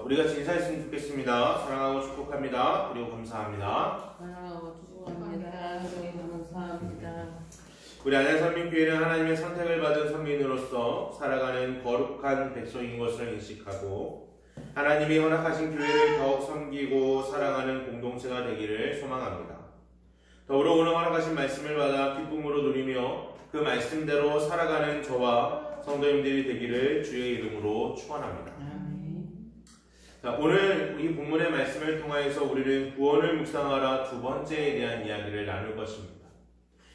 우리 같이 인사했으면 좋겠습니다. 사랑하고 축복합니다. 그리고 감사합니다. 사랑하고 축복합니다. 그리고 감사합니다. 우리 안양선민교회는 하나님의 선택을 받은 선민으로서 살아가는 거룩한 백성인 것을 인식하고 하나님이 허락하신 교회를 더욱 섬기고 사랑하는 공동체가 되기를 소망합니다. 더불어 오늘 허락하신 말씀을 받아 기쁨으로 누리며 그 말씀대로 살아가는 저와 성도님들이 되기를 주의 이름으로 축원합니다. 자, 오늘 이 본문의 말씀을 통하여서 우리는 구원을 묵상하라 두 번째에 대한 이야기를 나눌 것입니다.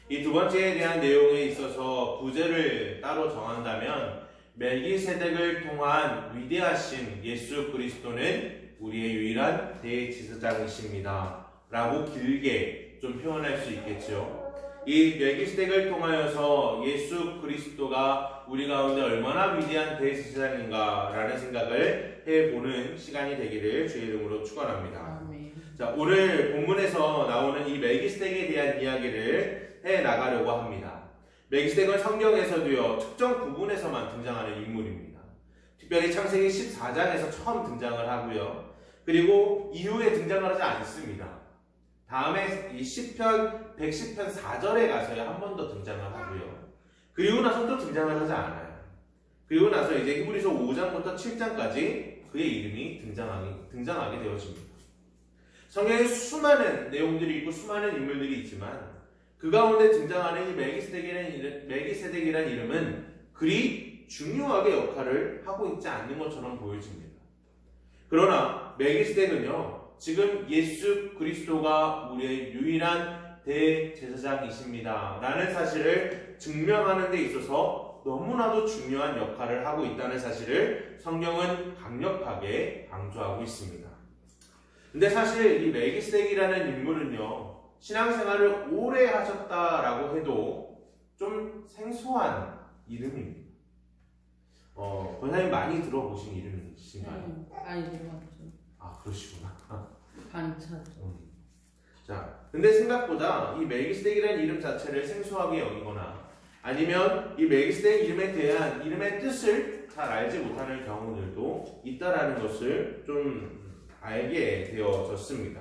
이 두 번째에 대한 내용에 있어서 부제를 따로 정한다면 멜기세덱을 통한 위대하신 예수 그리스도는 우리의 유일한 대제사장이십니다 라고 길게 좀 표현할 수 있겠죠. 이 멜기세덱을 통하여서 예수 그리스도가 우리 가운데 얼마나 위대한 대제사장인가 라는 생각을 해보는 시간이 되기를 주의 이름으로 축원합니다. 자, 오늘 본문에서 나오는 이 멜기세덱에 대한 이야기를 해나가려고 합니다. 멜기세덱은 성경에서도요 특정 부분에서만 등장하는 인물입니다. 특별히 창세기 14장에서 처음 등장을 하고요. 그리고 이후에 등장을 하지 않습니다. 다음에 이 시편 110편 4절에 가서야 한 번 더 등장을 하고요. 그리고 나서 또 등장을 하지 않아요. 그리고 나서 이제 히브리서 5장부터 7장까지 그의 이름이 등장하게 되어집니다. 성경에 수많은 내용들이 있고 수많은 인물들이 있지만 그 가운데 등장하는 이 멜기세덱이라는 이름은 그리 중요하게 역할을 하고 있지 않는 것처럼 보여집니다. 그러나 멜기세덱은요 지금 예수 그리스도가 우리의 유일한 대제사장이십니다 라는 사실을 증명하는 데 있어서 너무나도 중요한 역할을 하고 있다는 사실을 성경은 강력하게 강조하고 있습니다. 근데 사실 이 멜기세덱이라는 인물은요 신앙생활을 오래 하셨다라고 해도 좀 생소한 이름입니다. 권사님 많이 들어보신 이름이신가요? 많이 들어봤죠. 아, 그러시구나. 반차죠. 자, 근데 생각보다 이 멜기세덱이라는 이름 자체를 생소하게 여기거나 아니면 이 멜기세덱 이름에 대한 이름의 뜻을 잘 알지 못하는 경우들도 있다라는 것을 좀 알게 되어졌습니다.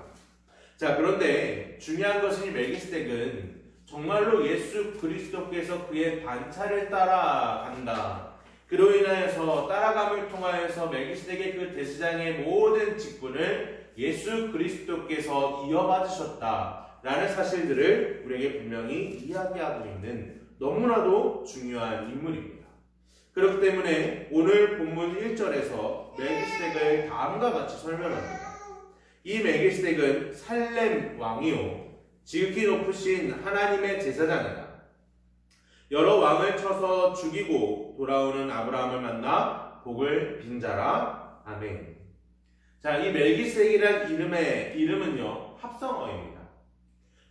자, 그런데 중요한 것은 이 멜기세덱은 정말로 예수 그리스도께서 그의 반차를 따라간다. 그로 인하여서 따라감을 통하여서 멜기세덱의 그 대제사장의 모든 직분을 예수 그리스도께서 이어받으셨다라는 사실들을 우리에게 분명히 이야기하고 있는 너무나도 중요한 인물입니다. 그렇기 때문에 오늘 본문 1절에서 멜기세덱을 다음과 같이 설명합니다. 이 멜기세덱은 살렘 왕이요 지극히 높으신 하나님의 제사장이다. 여러 왕을 쳐서 죽이고 돌아오는 아브라함을 만나 복을 빈 자라. 아멘. 자, 이 멜기세덱이란 이름은요 합성어입니다.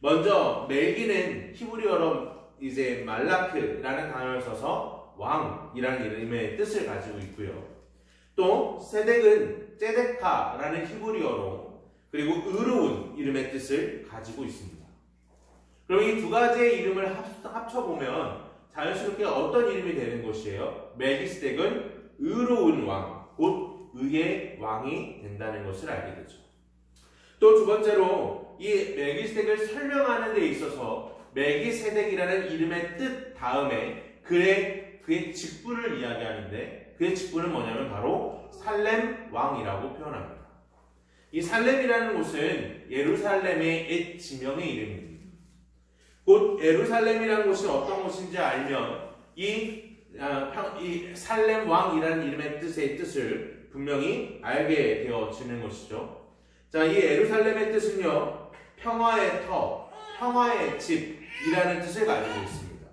먼저 멜기는 히브리어로 이제 말라크라는 단어를 써서 왕이라는 이름의 뜻을 가지고 있고요. 또 세덱은 제데카라는 히브리어로 그리고 의로운 이름의 뜻을 가지고 있습니다. 그럼 이 두 가지의 이름을 합쳐보면 자연스럽게 어떤 이름이 되는 것이에요? 멜기세덱은 의로운 왕, 곧 의의 왕이 된다는 것을 알게 되죠. 또 두 번째로 이 멜기세덱을 설명하는 데 있어서 멜기세덱이라는 이름의 뜻 다음에 그의 직분을 이야기하는데 그의 직분은 뭐냐면 바로 살렘 왕이라고 표현합니다. 이 살렘이라는 곳은 예루살렘의 옛 지명의 이름입니다. 곧 예루살렘이라는 곳이 어떤 곳인지 알면 이 살렘 왕이라는 이름의 뜻을 분명히 알게 되어지는 것이죠. 자, 이 예루살렘의 뜻은요 평화의 터, 평화의 집이라는 뜻을 가지고 있습니다.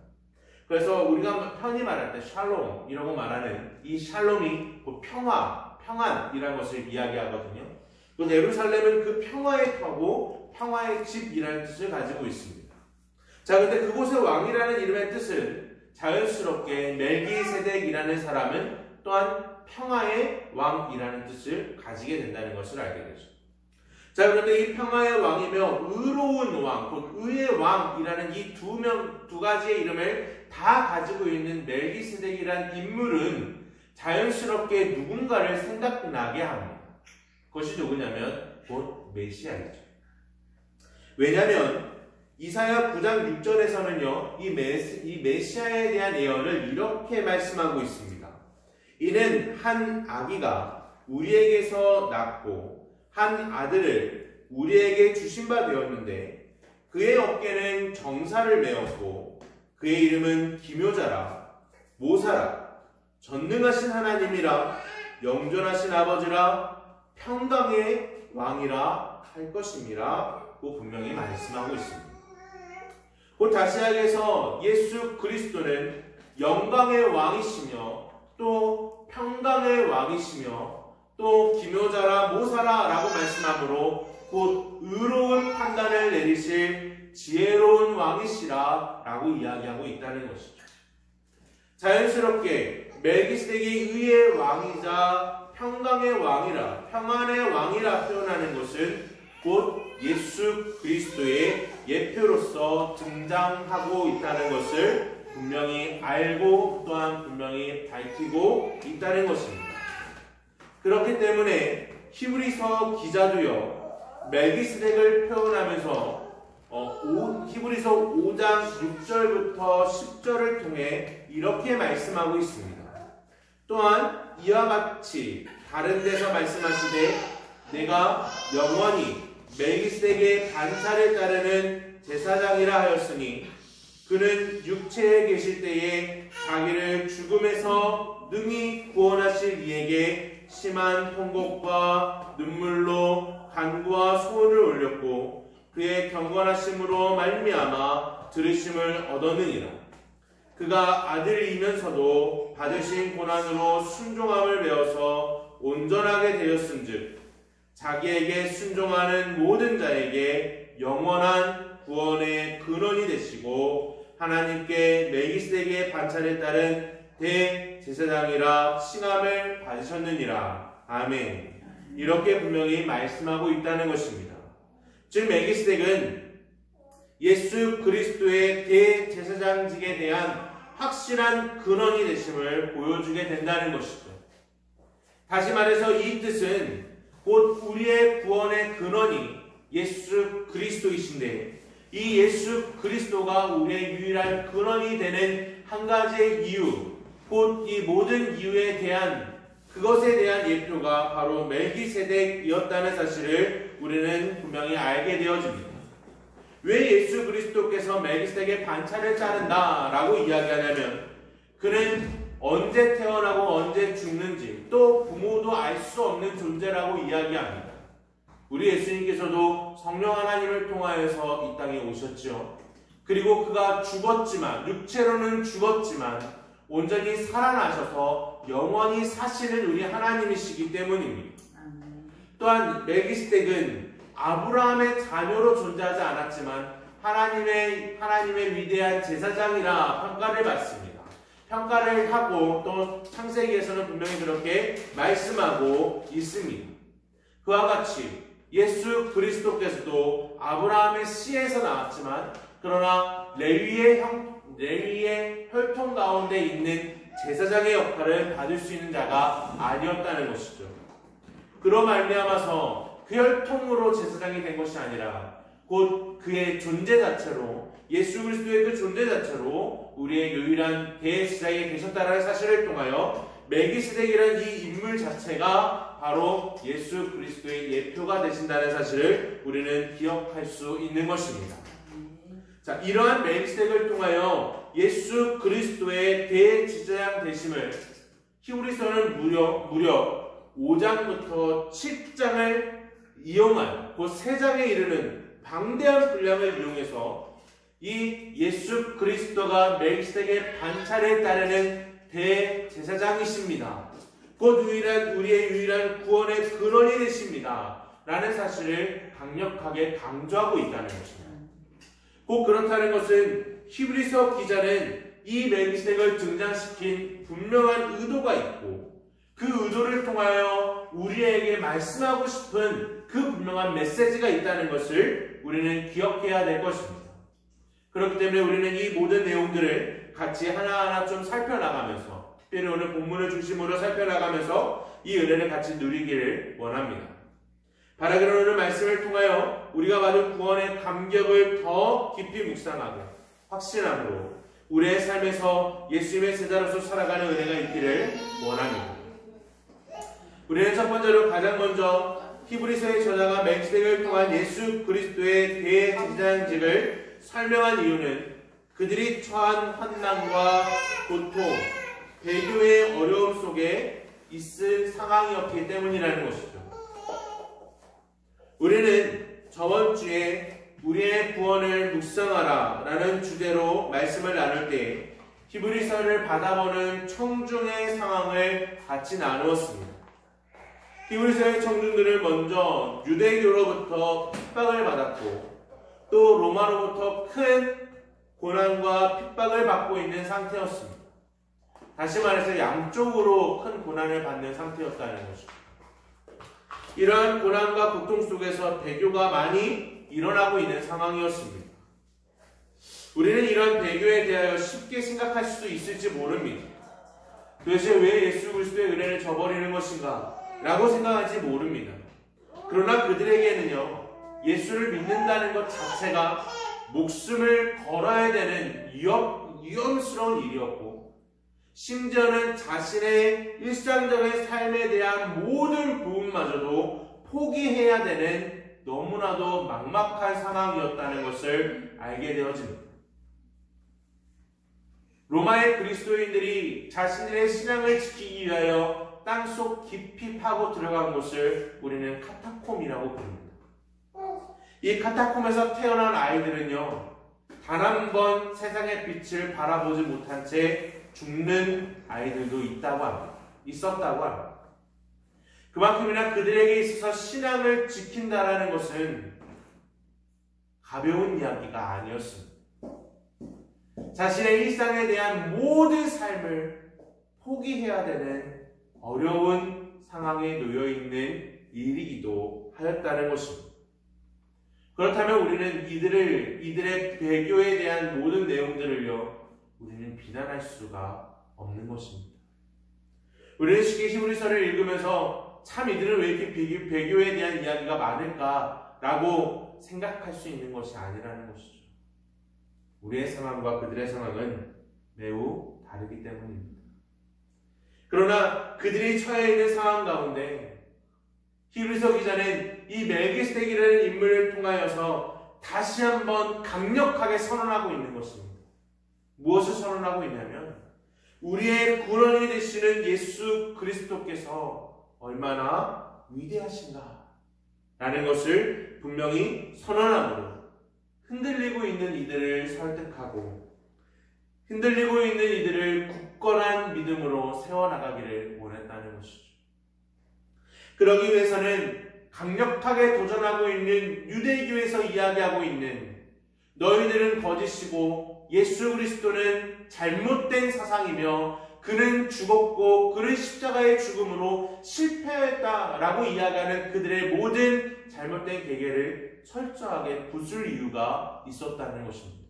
그래서 우리가 편히 말할 때 샬롬이라고 말하는 이 샬롬이 곧 평안이라는 것을 이야기하거든요. 그 예루살렘은 그 평화의 터고 평화의 집이라는 뜻을 가지고 있습니다. 자, 근데 그곳의 왕이라는 이름의 뜻은 자연스럽게 멜기세덱이라는 사람은 또한 평화의 왕이라는 뜻을 가지게 된다는 것을 알게 되죠. 자, 그런데 이 평화의 왕이며 의로운 왕, 곧 의의 왕이라는 이 두 가지의 이름을 다 가지고 있는 멜기세덱이란 인물은 자연스럽게 누군가를 생각나게 합니다. 그것이 누구냐면 곧 메시아이죠. 왜냐하면 이사야 9장 6절에서는요, 이 메시아에 대한 예언을 이렇게 말씀하고 있습니다. 이는 한 아기가 우리에게서 낳고 한 아들을 우리에게 주신 바 되었는데 그의 어깨는 정사를 메었고 그의 이름은 기묘자라 모사라 전능하신 하나님이라 영존하신 아버지라 평강의 왕이라 할 것임이라 고 분명히 말씀하고 있습니다. 곧 다시하게서 예수 그리스도는 영광의 왕이시며 또 평강의 왕이시며 또 기묘자라 모사라 라고 말씀하므로 곧 의로운 판단을 내리실 지혜로운 왕이시라 라고 이야기하고 있다는 것이죠. 자연스럽게 멜기세덱이 의의 왕이자 평강의 왕이라 평안의 왕이라 표현하는 것은 곧 예수 그리스도의 예표로서 등장하고 있다는 것을 분명히 알고 또한 분명히 밝히고 있다는 것입니다. 그렇기 때문에 히브리서 기자도요, 멜기세덱을 표현하면서 히브리서 5장 6절부터 10절을 통해 이렇게 말씀하고 있습니다. 또한 이와 같이 다른 데서 말씀하시되 내가 영원히 멜기세덱의 반차를 따르는 제사장이라 하였으니 그는 육체에 계실 때에 자기를 죽음에서 능히 구원하실 이에게 심한 통곡과 눈물로 간구와 소원을 올렸고 그의 경건하심으로 말미암아 들으심을 얻었느니라. 그가 아들이면서도 받으신 고난으로 순종함을 배워서 온전하게 되었은즉 자기에게 순종하는 모든 자에게 영원한 구원의 근원이 되시고 하나님께 멜기세덱의 반차를 따른 대제사장이라 칭함을 받으셨느니라. 아멘. 이렇게 분명히 말씀하고 있다는 것입니다. 즉 멜기세덱은 예수 그리스도의 대제사장직에 대한 확실한 근원이 되심을 보여주게 된다는 것이죠. 다시 말해서 이 뜻은 곧 우리의 구원의 근원이 예수 그리스도이신데 이 예수 그리스도가 우리의 유일한 근원이 되는 한 가지의 이유, 곧 이 모든 이유에 대한 그것에 대한 예표가 바로 멜기세덱이었다는 사실을 우리는 분명히 알게 되어집니다. 왜 예수 그리스도께서 멜기세덱의 반차를 따른다라고 이야기하냐면 그는 언제 태어나고 언제 죽는지 또 부모도 알 수 없는 존재라고 이야기합니다. 우리 예수님께서도 성령 하나님을 통하여서 이 땅에 오셨죠. 그리고 그가 죽었지만 육체로는 죽었지만 온전히 살아나셔서 영원히 사시는 우리 하나님이시기 때문입니다. 또한 멜기세덱은 아브라함의 자녀로 존재하지 않았지만 하나님의 위대한 제사장이라 평가를 받습니다. 평가를 하고 또 창세기에서는 분명히 그렇게 말씀하고 있습니다. 그와 같이 예수 그리스도께서도 아브라함의 씨에서 나왔지만 그러나 레위의 혈통 가운데 있는 제사장의 역할을 받을 수 있는 자가 아니었다는 것이죠. 그로 말미암아서 그 혈통으로 제사장이 된 것이 아니라 곧 그의 존재 자체로 예수 그리스도의 그 존재 자체로 우리의 유일한 대제사장이 되셨다는 사실을 통하여 멜기세덱이라는 이 인물 자체가 바로 예수 그리스도의 예표가 되신다는 사실을 우리는 기억할 수 있는 것입니다. 자, 이러한 멜기세덱을 통하여 예수 그리스도의 대제사장 되심을 히브리서는 무려 5장부터 7장을 이용한 그 3장에 이르는 방대한 분량을 이용해서 이 예수 그리스도가 멜기세덱의 반차를 따르는 대제사장이십니다. 곧 우리의 유일한 구원의 근원이 되십니다. 라는 사실을 강력하게 강조하고 있다는 것입니다. 꼭 그렇다는 것은 히브리서 기자는 이 멜기세덱을 등장시킨 분명한 의도가 있고 그 의도를 통하여 우리에게 말씀하고 싶은 그 분명한 메시지가 있다는 것을 우리는 기억해야 될 것입니다. 그렇기 때문에 우리는 이 모든 내용들을 같이 하나하나 좀 살펴나가면서 특별히 오늘 본문을 중심으로 살펴나가면서 이 은혜를 같이 누리기를 원합니다. 바라기는 오늘 말씀을 통하여 우리가 받은 구원의 감격을 더 깊이 묵상하고 확신함으로 우리의 삶에서 예수님의 제자로서 살아가는 은혜가 있기를 원합니다. 우리는 첫 번째로 가장 먼저 히브리서의 저자가 멜기세덱을 통한 예수 그리스도의 대제사장직을 설명한 이유는 그들이 처한 환난과 고통, 배교의 어려움 속에 있을 상황이었기 때문이라는 것이죠. 우리는 저번 주에 우리의 구원을 묵상하라 라는 주제로 말씀을 나눌 때 히브리서를 받아보는 청중의 상황을 같이 나누었습니다. 히브리서의 청중들은 먼저 유대교로부터 핍박을 받았고 또 로마로부터 큰 고난과 핍박을 받고 있는 상태였습니다. 다시 말해서 양쪽으로 큰 고난을 받는 상태였다는 것입니다. 이러한 고난과 고통 속에서 배교가 많이 일어나고 있는 상황이었습니다. 우리는 이러한 배교에 대하여 쉽게 생각할 수도 있을지 모릅니다. 도대체 왜 예수 그리스도의 은혜를 저버리는 것인가? 라고 생각할지 모릅니다. 그러나 그들에게는요, 예수를 믿는다는 것 자체가 목숨을 걸어야 되는 위험스러운 일이었고, 심지어는 자신의 일상적인 삶에 대한 모든 부분마저도 포기해야 되는 너무나도 막막한 상황이었다는 것을 알게 되어집니다. 로마의 그리스도인들이 자신들의 신앙을 지키기 위하여 땅속 깊이 파고 들어간 곳을 우리는 카타콤이라고 부릅니다. 이 카타콤에서 태어난 아이들은요, 단 한 번 세상의 빛을 바라보지 못한 채 죽는 아이들도 있었다고 합니다. 그만큼이나 그들에게 있어서 신앙을 지킨다라는 것은 가벼운 이야기가 아니었습니다. 자신의 일상에 대한 모든 삶을 포기해야 되는 어려운 상황에 놓여 있는 일이기도 하였다는 것입니다. 그렇다면 우리는 이들의 배교에 대한 모든 내용들을요, 우리는 비난할 수가 없는 것입니다. 우리는 쉽게 히브리서를 읽으면서 참 이들은 왜 이렇게 배교에 대한 이야기가 많을까라고 생각할 수 있는 것이 아니라는 것이죠. 우리의 상황과 그들의 상황은 매우 다르기 때문입니다. 그러나 그들이 처해 있는 상황 가운데 히브리서 기자는 이 멜기세덱이라는 인물을 통하여서 다시 한번 강력하게 선언하고 있는 것입니다. 무엇을 선언하고 있냐면 우리의 구원이 되시는 예수 그리스도께서 얼마나 위대하신가 라는 것을 분명히 선언함으로 흔들리고 있는 이들을 설득하고 흔들리고 있는 이들을 굳건한 믿음으로 세워나가기를 원했다는 것이죠. 그러기 위해서는 강력하게 도전하고 있는 유대교에서 이야기하고 있는 너희들은 거짓이고 예수 그리스도는 잘못된 사상이며 그는 죽었고 그는 십자가의 죽음으로 실패했다라고 이야기하는 그들의 모든 잘못된 계계를 철저하게 부술 이유가 있었다는 것입니다.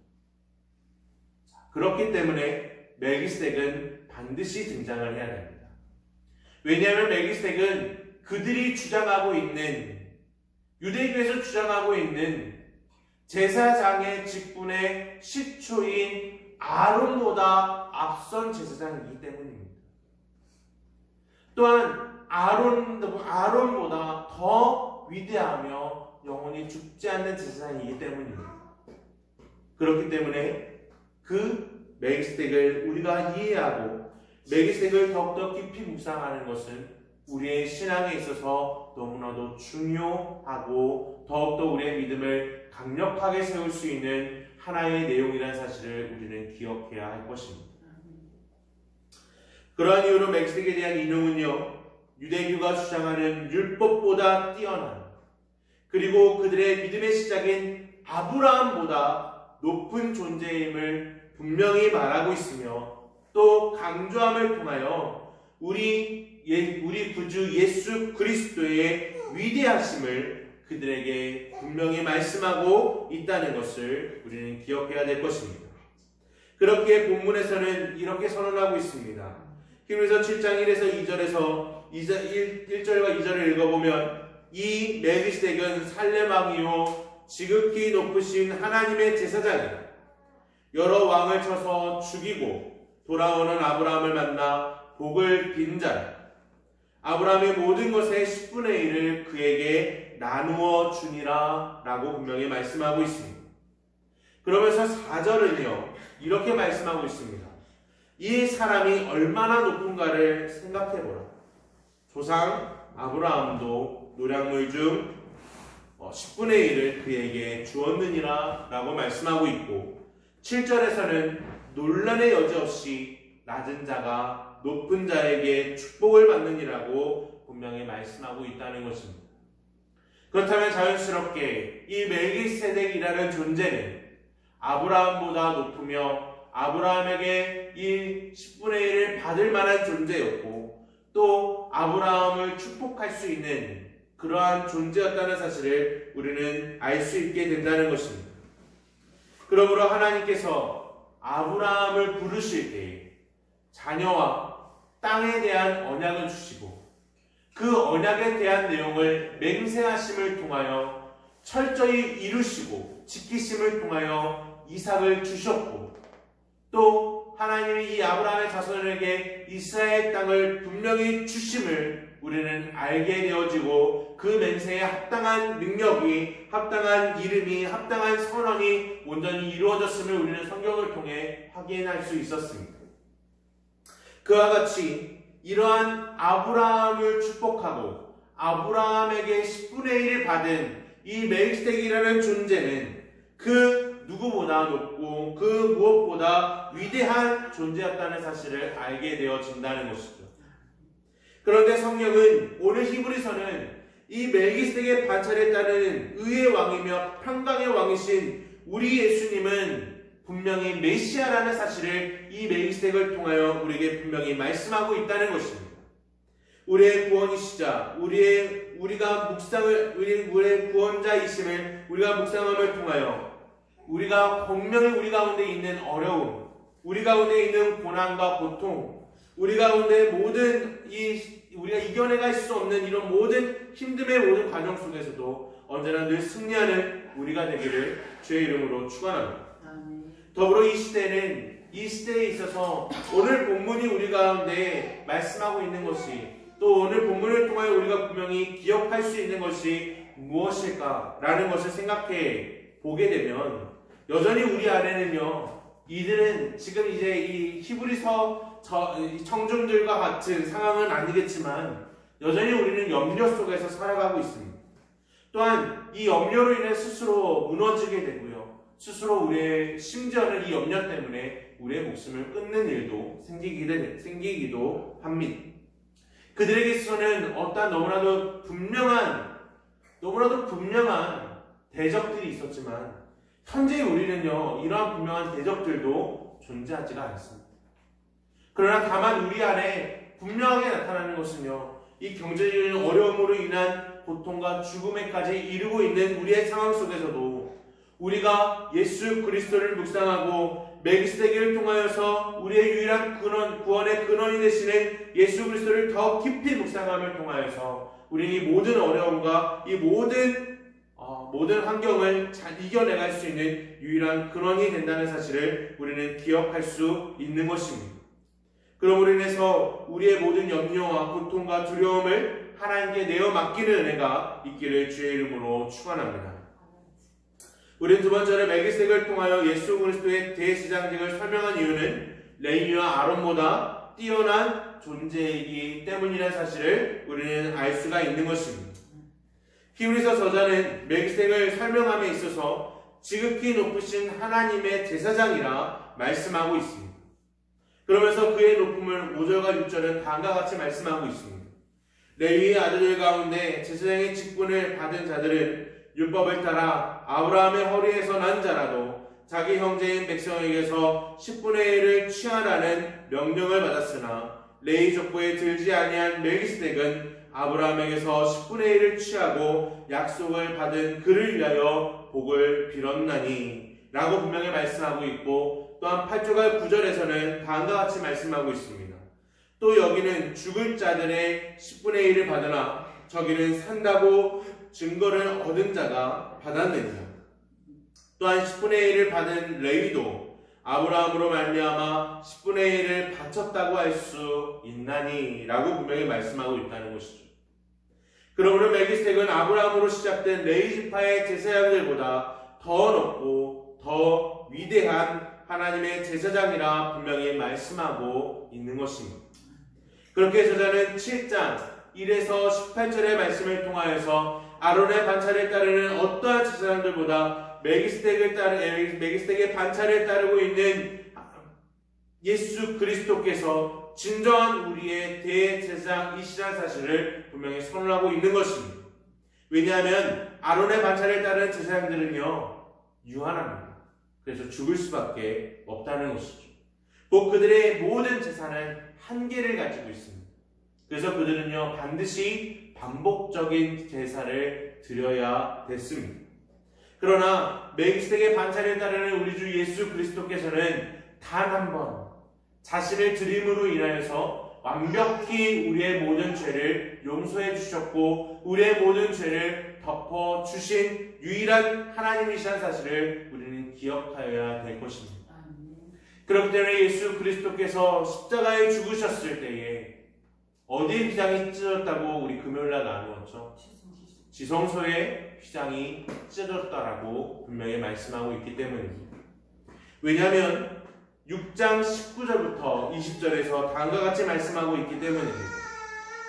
그렇기 때문에 멜기세덱은 반드시 등장을 해야 됩니다. 왜냐하면 멜기세덱은 그들이 주장하고 있는 유대교에서 주장하고 있는 제사장의 직분의 시초인 아론보다 앞선 제사장이기 때문입니다. 또한 아론보다 더 위대하며 영원히 죽지 않는 제사장이기 때문입니다. 그렇기 때문에 그 멜기세덱을 우리가 이해하고 멜기세덱을 더욱더 깊이 묵상하는 것은 우리의 신앙에 있어서 너무나도 중요하고 더욱더 우리의 믿음을 강력하게 세울 수 있는 하나의 내용이라는 사실을 우리는 기억해야 할 것입니다. 그러한 이유로 멜기세덱에 대한 인용은요, 유대교가 주장하는 율법보다 뛰어난 그리고 그들의 믿음의 시작인 아브라함보다 높은 존재임을 분명히 말하고 있으며 또 강조함을 통하여 우리 구주 예수 그리스도의 위대하심을 그들에게 분명히 말씀하고 있다는 것을 우리는 기억해야 될 것입니다. 그렇게 본문에서는 이렇게 선언하고 있습니다. 히브리서 7장 1에서 2절에서 1절과 2절을 읽어보면 이 멜기세덱은 살렘 왕이요 지극히 높으신 하나님의 제사장이다. 여러 왕을 쳐서 죽이고 돌아오는 아브라함을 만나 복을 빈 자라. 아브라함의 모든 것의 10분의 1을 그에게 나누어 주니라 라고 분명히 말씀하고 있습니다. 그러면서 4절은요 이렇게 말씀하고 있습니다. 이 사람이 얼마나 높은가를 생각해보라. 조상 아브라함도 노량물 중 10분의 1을 그에게 주었느니라 라고 말씀하고 있고, 7절에서는 논란의 여지 없이 낮은 자가 높은 자에게 축복을 받느니라고 분명히 말씀하고 있다는 것입니다. 그렇다면 자연스럽게 이 멜기세덱이라는 존재는 아브라함보다 높으며 아브라함에게 이 10분의 1을 받을 만한 존재였고, 또 아브라함을 축복할 수 있는 그러한 존재였다는 사실을 우리는 알 수 있게 된다는 것입니다. 그러므로 하나님께서 아브라함을 부르실 때에 자녀와 땅에 대한 언약을 주시고, 그 언약에 대한 내용을 맹세하심을 통하여 철저히 이루시고 지키심을 통하여 이삭을 주셨고, 또 하나님이 이 아브라함의 자손에게 이스라엘 땅을 분명히 주심을 우리는 알게 되어지고, 그 맹세에 합당한 능력이, 합당한 이름이, 합당한 선언이 온전히 이루어졌음을 우리는 성경을 통해 확인할 수 있었습니다. 그와 같이 이러한 아브라함을 축복하고 아브라함에게 10분의 1을 받은 이 멜기세덱이라는 존재는 그 누구보다 높고 그 무엇보다 위대한 존재였다는 사실을 알게 되어진다는 것이죠. 그런데 성경은 오늘 히브리서는 이 멜기세덱의 반차에 따른 의의 왕이며 평강의 왕이신 우리 예수님은 분명히 메시아라는 사실을 이 멜기세덱을 통하여 우리에게 분명히 말씀하고 있다는 것입니다. 우리의 구원이시자 우리가 우리의 구원자이심을 우리가 묵상함을 통하여 우리가 분명히 우리 가운데 있는 어려움, 우리 가운데 있는 고난과 고통, 우리 가운데 모든 우리가 이겨내갈 수 없는 이런 모든 힘듦의 모든 과정 속에서도 언제나 늘 승리하는 우리가 되기를 주의 이름으로 축원합니다. 더불어 이 시대에 있어서 오늘 본문이 우리 가운데 말씀하고 있는 것이, 또 오늘 본문을 통하여 우리가 분명히 기억할 수 있는 것이 무엇일까라는 것을 생각해 보게 되면, 여전히 우리 안에는요, 이들은 지금 이제 이 히브리서 청중들과 같은 상황은 아니겠지만 여전히 우리는 염려 속에서 살아가고 있습니다. 또한 이 염려로 인해 스스로 무너지게 되고요, 스스로 우리의 심지어는 이 염려 때문에 우리의 목숨을 끊는 일도 생기기도 합니다. 그들에게 있어서는 어떠한 너무나도 분명한 대적들이 있었지만, 현재 우리는요 이러한 분명한 대적들도 존재하지가 않습니다. 그러나 다만 우리 안에 분명하게 나타나는 것은요, 이 경제적인 어려움으로 인한 고통과 죽음에까지 이르고 있는 우리의 상황 속에서도 우리가 예수 그리스도를 묵상하고 멜기세덱을 통하여서 우리의 유일한 구원의 근원이 되시는 예수 그리스도를 더 깊이 묵상함을 통하여서 우리는 이 모든 어려움과 이 모든 환경을 잘 이겨내갈 수 있는 유일한 근원이 된다는 사실을 우리는 기억할 수 있는 것입니다. 그러므로 인해서 우리의 모든 염려와 고통과 두려움을 하나님께 내어 맡기는 은혜가 있기를 주의 이름으로 축원합니다. 우리는 두 번째로 멜기세덱을 통하여 예수 그리스도의 대제사장직을 설명한 이유는 레위와 아론보다 뛰어난 존재이기 때문이라는 사실을 우리는 알 수가 있는 것입니다. 히브리서 저자는 멜기세덱을 설명함에 있어서 지극히 높으신 하나님의 제사장이라 말씀하고 있습니다. 그러면서 그의 높음을 5절과 6절은 다음과 같이 말씀하고 있습니다. 레위의 아들들 가운데 제사장의 직분을 받은 자들은 율법을 따라 아브라함의 허리에서 난 자라도 자기 형제인 백성에게서 10분의 1을 취하라는 명령을 받았으나, 레위 족보에 들지 아니한 멜기세덱은 아브라함에게서 10분의 1을 취하고 약속을 받은 그를 위하여 복을 빌었나니 라고 분명히 말씀하고 있고, 또한 8절과 9절에서는 다음과 같이 말씀하고 있습니다. 또 여기는 죽을 자들의 10분의 1을 받으나 저기는 산다고 증거를 얻은 자가 받았느니라. 또한 10분의 1을 받은 레위도 아브라함으로 말미암아 10분의 1을 바쳤다고 할 수 있나니 라고 분명히 말씀하고 있다는 것이죠. 그러므로 멜기스덱은 아브라함으로 시작된 레위 지파의 제사장들보다 더 높고 더 위대한 하나님의 제사장이라 분명히 말씀하고 있는 것입니다. 그렇게 저자는 7장 1에서 18절의 말씀을 통하여서 아론의 반차를 따르는 어떠한 제사장들보다 멜기스덱의 반차를 따르고 있는 예수 그리스도께서 진정한 우리의 대제사장이시라는 사실을 분명히 선언하고 있는 것입니다. 왜냐하면 아론의 반차를 따르는 제사장들은요 유한합니다. 그래서 죽을 수밖에 없다는 것이죠. 곧 그들의 모든 제사는 한계를 가지고 있습니다. 그래서 그들은요 반드시 반복적인 제사를 드려야 됐습니다. 그러나 멜기스덱의 반차를 따르는 우리 주 예수 그리스도께서는 단 한 번 자신을 드림으로 인하여서 완벽히 우리의 모든 죄를 용서해 주셨고 우리의 모든 죄를 덮어 주신 유일한 하나님이시라는 사실을 우리는 기억하여야 될 것입니다. 그렇기 때문에 예수 그리스도께서 십자가에 죽으셨을 때에 어디에 휘장이 찢어졌다고 우리 금요일날 나누었죠? 지성소에 휘장이 찢어졌다라고 분명히 말씀하고 있기 때문입니다. 왜냐하면 6장 19절부터 20절에서 다음과 같이 말씀하고 있기 때문입니다.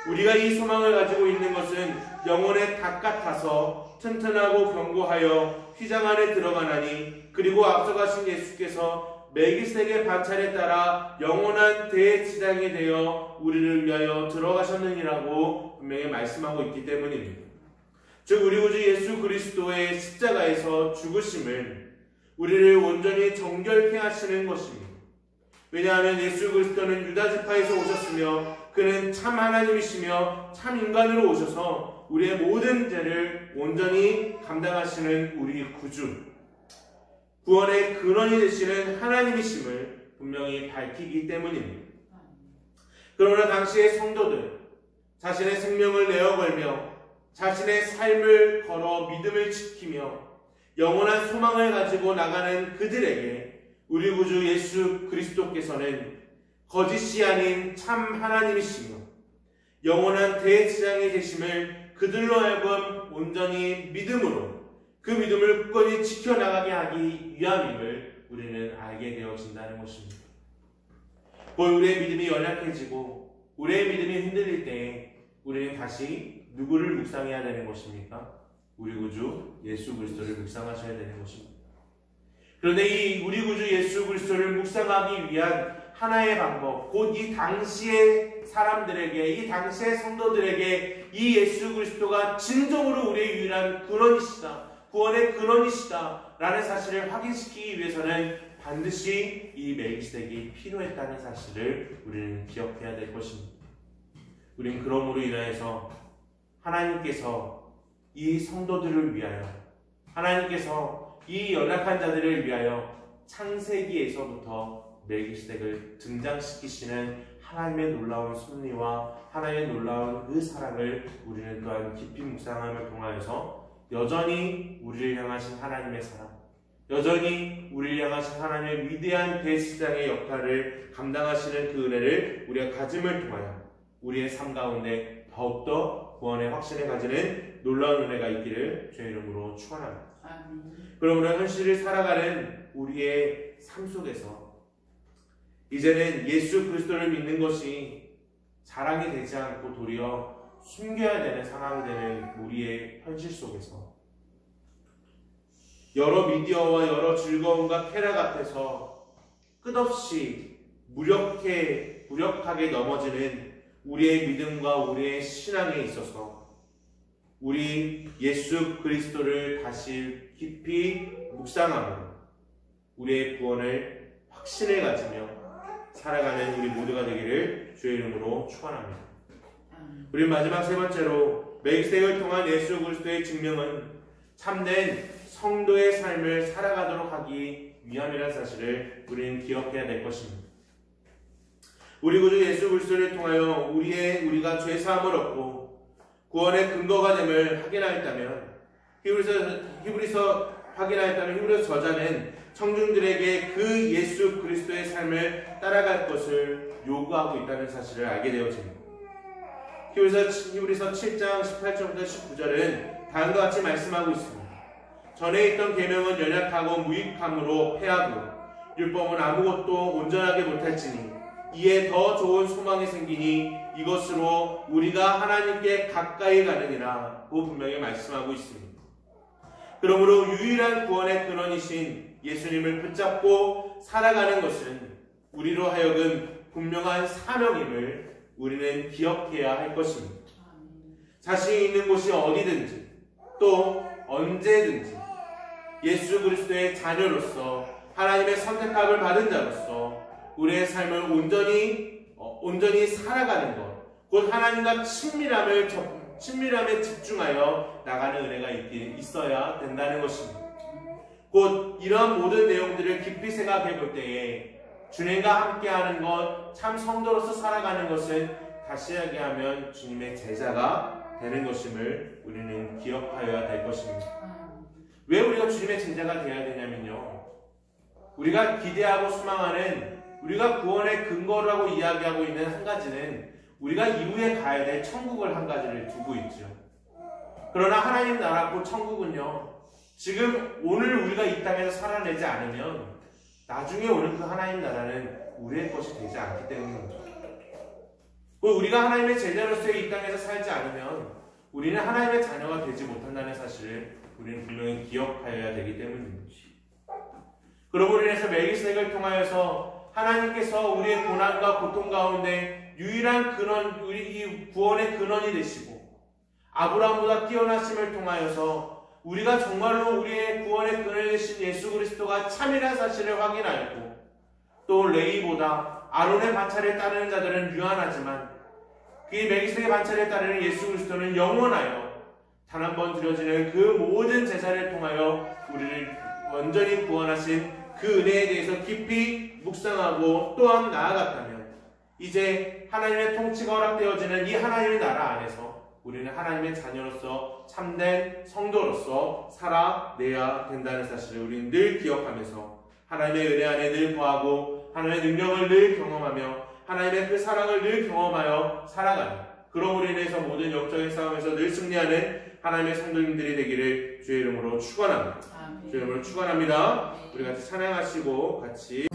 우리가 이 소망을 가지고 있는 것은 영혼의 닭 같아서 튼튼하고 견고하여 휘장 안에 들어가나니 그리고 앞서가신 예수께서 멜기스덱의 반차에 따라 영원한 대제사장이 되어 우리를 위하여 들어가셨느니라고 분명히 말씀하고 있기 때문입니다. 즉 우리 구주 예수 그리스도의 십자가에서 죽으심을 우리를 온전히 정결케 하시는 것입니다. 왜냐하면 예수 그리스도는 유다 지파에서 오셨으며 그는 참 하나님이시며 참 인간으로 오셔서 우리의 모든 죄를 온전히 감당하시는 우리 구주, 구원의 근원이 되시는 하나님이심을 분명히 밝히기 때문입니다. 그러나 당시의 성도들, 자신의 생명을 내어걸며 자신의 삶을 걸어 믿음을 지키며 영원한 소망을 가지고 나가는 그들에게 우리 구주 예수 그리스도께서는 거짓이 아닌 참 하나님이시며 영원한 대제사장이 되심을 그들로 하여금 온전히 믿음으로 그 믿음을 굳건히 지켜나가게 하기 위함임을 우리는 알게 되어진다는 것입니다. 곧 우리의 믿음이 연약해지고 우리의 믿음이 흔들릴 때에 우리는 다시 누구를 묵상해야 되는 것입니까? 우리 구주 예수 그리스도를 묵상하셔야 되는 것입니다. 그런데 이 우리 구주 예수 그리스도를 묵상하기 위한 하나의 방법, 곧 이 당시의 사람들에게, 이 당시의 성도들에게 이 예수 그리스도가 진정으로 우리의 유일한 근원이시다, 구원의 근원이시다 라는 사실을 확인시키기 위해서는 반드시 이 멜기스덱이 필요했다는 사실을 우리는 기억해야 될 것입니다. 우리는 그러므로 인하여서 하나님께서 이 성도들을 위하여, 하나님께서 이 연약한 자들을 위하여 창세기에서부터 멜기스덱을 등장시키시는 하나님의 놀라운 섭리와 하나님의 놀라운 그 사랑을 우리는 또한 깊이 묵상함을 통하여서 여전히 우리를 향하신 하나님의 사랑, 여전히 우리를 향하신 하나님의 위대한 대제사장의 역할을 감당하시는 그 은혜를 우리가 가짐을 통하여 우리의 삶 가운데 더욱더 구원의 확신을 가지는 놀라운 은혜가 있기를 주의 이름으로 축원합니다. 그러므로 현실을 살아가는 우리의 삶 속에서 이제는 예수 그리스도를 믿는 것이 자랑이 되지 않고 도리어 숨겨야 되는 상황이 되는 우리의 현실 속에서 여러 미디어와 여러 즐거움과 쾌락 앞에서 끝없이 무력하게 넘어지는 우리의 믿음과 우리의 신앙에 있어서 우리 예수 그리스도를 다시 깊이 묵상하며 우리의 구원을 확신을 가지며 살아가는 우리 모두가 되기를 주의 이름으로 축원합니다. 우리 마지막 세 번째로 멜기스덱을 통한 예수 그리스도의 증명은 참된 성도의 삶을 살아가도록 하기 위함이라는 사실을 우리는 기억해야 될 것입니다. 우리 구주 예수 그리스도를 통하여 우리가 죄 사함을 얻고 구원의 근거가 됨을 확인하였다면 히브리서 확인하였다면 히브리서 저자는 청중들에게 그 예수 그리스도의 삶을 따라갈 것을 요구하고 있다는 사실을 알게 되어집니다. 히브리서 7장 18절부터 19절은 다음과 같이 말씀하고 있습니다. 전에 있던 계명은 연약하고 무익함으로 패하고 율법은 아무것도 온전하게 못할지니 이에 더 좋은 소망이 생기니 이것으로 우리가 하나님께 가까이 가느니라 고 분명히 말씀하고 있습니다. 그러므로 유일한 구원의 근원이신 예수님을 붙잡고 살아가는 것은 우리로 하여금 분명한 사명임을 우리는 기억해야 할 것입니다. 자신이 있는 곳이 어디든지 또 언제든지 예수 그리스도의 자녀로서 하나님의 선택함을 받은 자로서 우리의 삶을 온전히 살아가는 것, 곧 하나님과 친밀함에 집중하여 나가는 은혜가 있어야 된다는 것입니다. 곧 이런 모든 내용들을 깊이 생각해 볼 때에 주님과 함께하는 것, 참 성도로서 살아가는 것은 다시 이야기하면 주님의 제자가 되는 것임을 우리는 기억하여야 될 것입니다. 왜 우리가 주님의 제자가 되어야 되냐면요, 우리가 기대하고 소망하는, 우리가 구원의 근거라고 이야기하고 있는 한 가지는 우리가 이후에 가야 될 천국을 한 가지를 두고 있죠. 그러나 하나님 나라 곧 천국은요, 지금 오늘 우리가 이 땅에서 살아내지 않으면 나중에 오는 그 하나님 나라는 우리의 것이 되지 않기 때문입니다. 우리가 하나님의 제자로서의 이 땅에서 살지 않으면 우리는 하나님의 자녀가 되지 못한다는 사실을 우리는 분명히 기억하여야 되기 때문입니다. 그러므로 인해서 멜기세덱을 통하여서 하나님께서 우리의 고난과 고통 가운데 유일한 근원, 이 구원의 근원이 되시고 아브라함보다 뛰어나심을 통하여서 우리가 정말로 우리의 구원의 근원이 되신 예수 그리스도가 참이라는 사실을 확인하였고, 또 레위보다 아론의 반차를 따르는 자들은 유한하지만 그의 멜기세덱의 반차를 따르는 예수 그리스도는 영원하여 단 한 번 드려지는 그 모든 제사를 통하여 우리를 완전히 구원하신 그 은혜에 대해서 깊이 묵상하고 또한 나아갔다면 이제 하나님의 통치가 허락되어지는 이 하나님의 나라 안에서 우리는 하나님의 자녀로서 참된 성도로서 살아내야 된다는 사실을 우리는 늘 기억하면서 하나님의 은혜 안에 늘 거하고 하나님의 능력을 늘 경험하며 하나님의 그 사랑을 늘 경험하여 살아가는, 그러므로 인해서 모든 영적인 싸움에서 늘 승리하는 하나님의 성도님들이 되기를 주의 이름으로 축원합니다. 주의 이름으로 축원합니다. 우리 같이 찬양하시고 같이